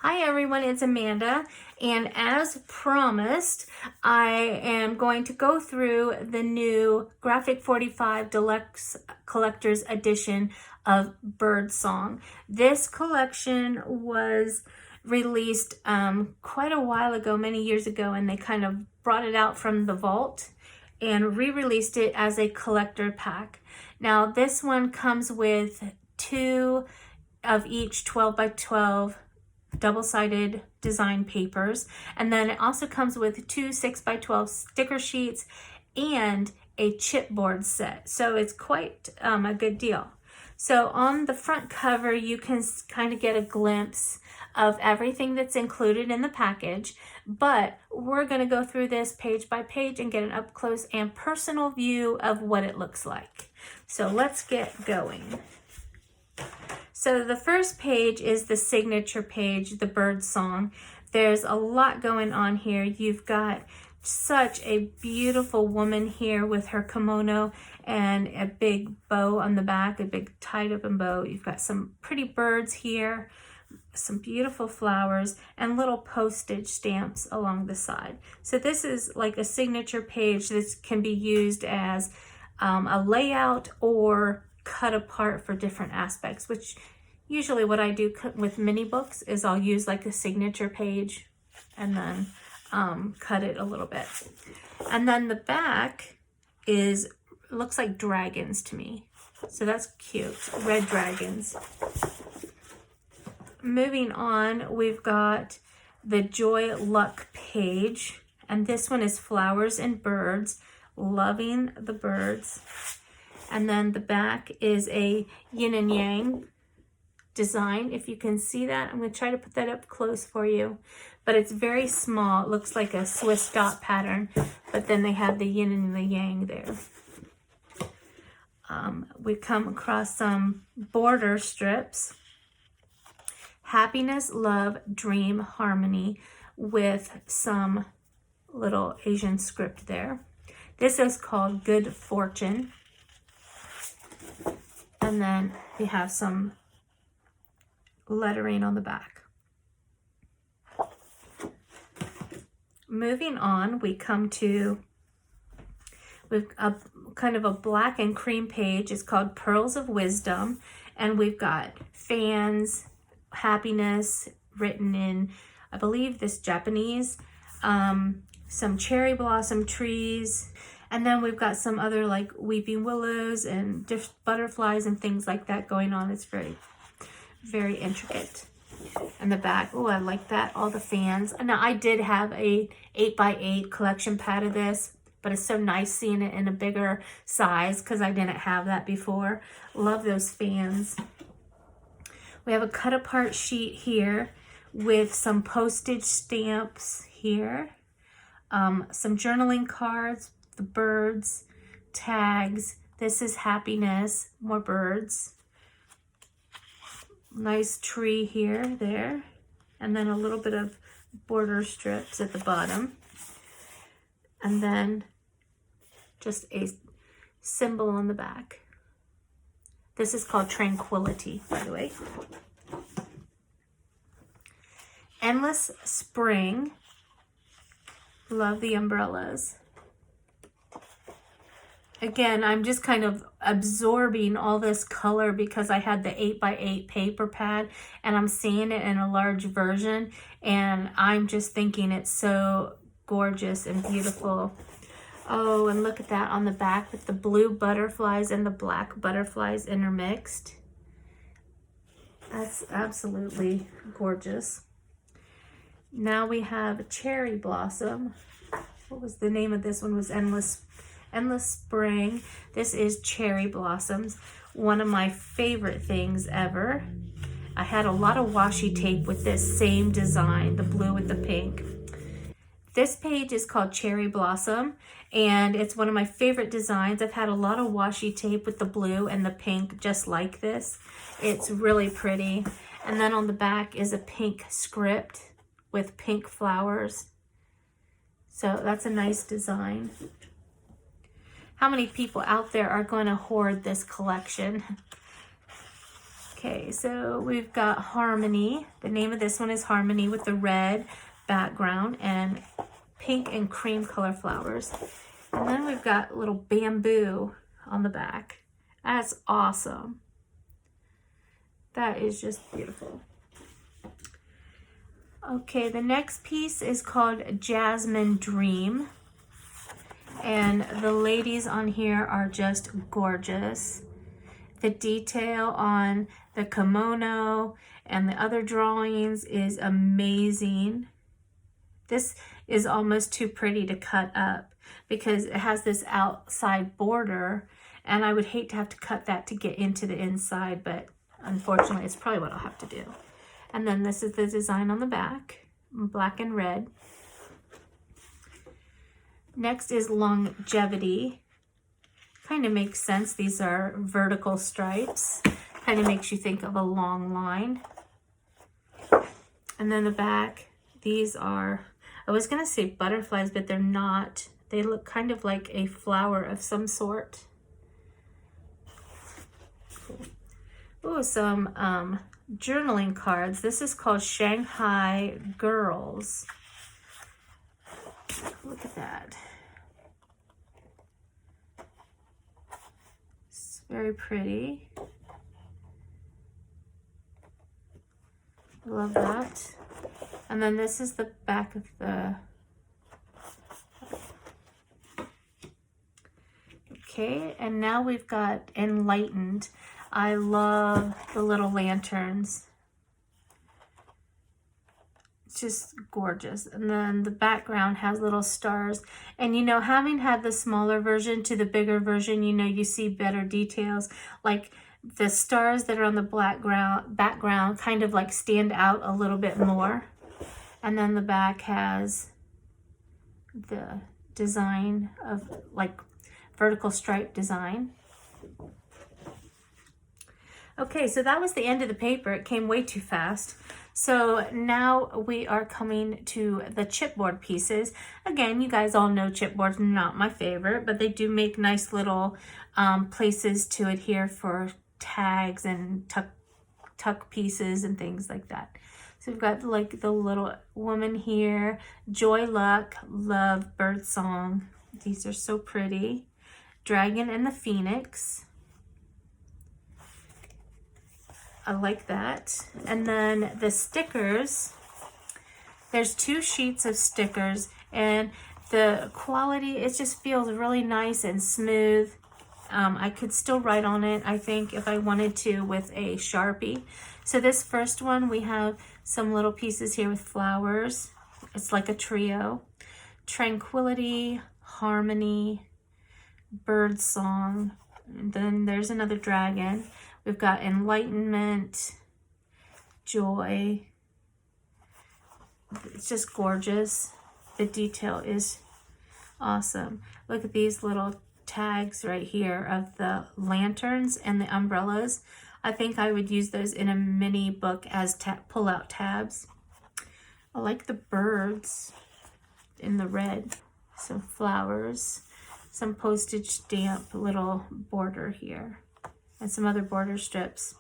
Hi everyone, it's Amanda, and as promised, I am going to go through the new Graphic 45 Deluxe Collector's Edition of Birdsong. This collection was released quite a while ago, many years ago, and they kind of brought it out from the vault and re-released it as a collector pack. Now this one comes with two of each 12 by 12 double-sided design papers, and then it also comes with two 6 by 12 sticker sheets and a chipboard set, so it's quite a good deal. So on the front cover you can kind of get a glimpse of everything that's included in the package, but we're going to go through this page by page and get an up close and personal view of what it looks like. So let's get going. So the first page is the signature page, the Birdsong. There's a lot going on here. You've got such a beautiful woman here with her kimono and a big bow on the back, a big tied up bow. You've got some pretty birds here, some beautiful flowers, and little postage stamps along the side. So this is like a signature page. This can be used as a layout or cut apart for different aspects, which usually what I do with mini books is I'll use like a signature page and then cut it a little bit. And then the back looks like dragons to me. So that's cute, red dragons. Moving on, we've got the Joy Luck page, and this one is flowers and birds, loving the birds. And then the back is a yin and yang design. If you can see that, I'm going to try to put that up close for you, but it's very small. It looks like a Swiss dot pattern, but then they have the yin and the yang there. We come across some border strips. Happiness, love, dream, harmony, with some little Asian script there. This is called Good Fortune. And then we have some lettering on the back. Moving on, we come to we've a kind of a black and cream page. It's called Pearls of Wisdom, and we've got fans, happiness written in, I believe, this Japanese, some cherry blossom trees, and then we've got some other like weeping willows and butterflies and things like that going on. It's very, very intricate. And the back, oh, I like that, all the fans. Now I did have a 8x8 collection pad of this, but it's so nice seeing it in a bigger size because I didn't have that before. Love those fans. We have a cut apart sheet here with some postage stamps here, some journaling cards, the birds, tags. This is happiness, more birds. Nice tree here, there, and then a little bit of border strips at the bottom. And then just a symbol on the back. This is called Tranquility, by the way. Endless Spring. Love the umbrellas. Again, I'm just kind of absorbing all this color because I had the 8x8 paper pad and I'm seeing it in a large version, and I'm just thinking it's so gorgeous and beautiful. Oh, and look at that on the back with the blue butterflies and the black butterflies intermixed. That's absolutely gorgeous. Now we have Cherry Blossom. What was the name of this one? Was Endless Spring. This is Cherry Blossoms, one of my favorite things ever. I had a lot of washi tape with this same design, the blue with the pink. This page is called Cherry Blossom, and it's one of my favorite designs. I've had a lot of washi tape with the blue and the pink just like this. It's really pretty. And then on the back is a pink script with pink flowers. So that's a nice design. How many people out there are going to hoard this collection? Okay, so we've got Harmony. The name of this one is Harmony with the red background and pink and cream color flowers. And then we've got little bamboo on the back. That's awesome. That is just beautiful. Okay, the next piece is called Jasmine Dream. And the ladies on here are just gorgeous. The detail on the kimono and the other drawings is amazing. This is almost too pretty to cut up because it has this outside border, and I would hate to have to cut that to get into the inside, but unfortunately it's probably what I'll have to do. And then this is the design on the back, black and red. Next is Longevity. Kind of makes sense. These are vertical stripes. Kind of makes you think of a long line. And then the back, these are, I was going to say butterflies, but they're not. They look kind of like a flower of some sort. Cool. Oh, some journaling cards. This is called Shanghai Girls. Look at that. It's very pretty. Love that. And then this is the back of the... Okay, and now we've got Enlightened. I love the little lanterns. It's just gorgeous. And then the background has little stars. And you know, having had the smaller version to the bigger version, you know, you see better details. Like the stars that are on the background kind of like stand out a little bit more. And then the back has the design of like vertical stripe design. Okay, so that was the end of the paper. It came way too fast. So now we are coming to the chipboard pieces. Again, you guys all know chipboards are not my favorite, but they do make nice little places to adhere for tags and tuck pieces and things like that. So we've got like the little woman here, Joy Luck, Love, Birdsong. These are so pretty. Dragon and the Phoenix. I like that. And then the stickers, there's 2 sheets of stickers, and the quality, it just feels really nice and smooth. I could still write on it, I think, if I wanted to with a Sharpie. So this first one, we have some little pieces here with flowers. It's like a trio. Tranquility, Harmony, Birdsong, and then there's another dragon. We've got Enlightenment, Joy. It's just gorgeous. The detail is awesome. Look at these little tags right here of the lanterns and the umbrellas. I think I would use those in a mini book as pull-out tabs. I like the birds in the red. Some flowers, some postage stamp little border here, and some other border strips.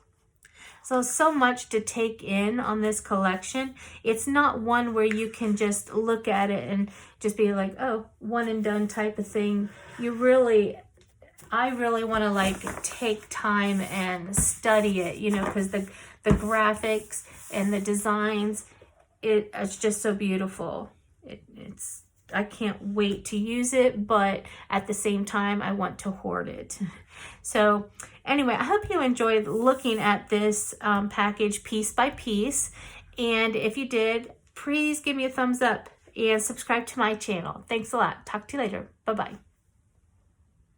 So much to take in on this collection. It's not one where you can just look at it and just be like, oh, one and done type of thing. I really want to like take time and study it, you know, because the graphics and the designs, it's just so beautiful. I can't wait to use it, but at the same time, I want to hoard it. So anyway, I hope you enjoyed looking at this package piece by piece. And if you did, please give me a thumbs up and subscribe to my channel. Thanks a lot. Talk to you later. Bye-bye.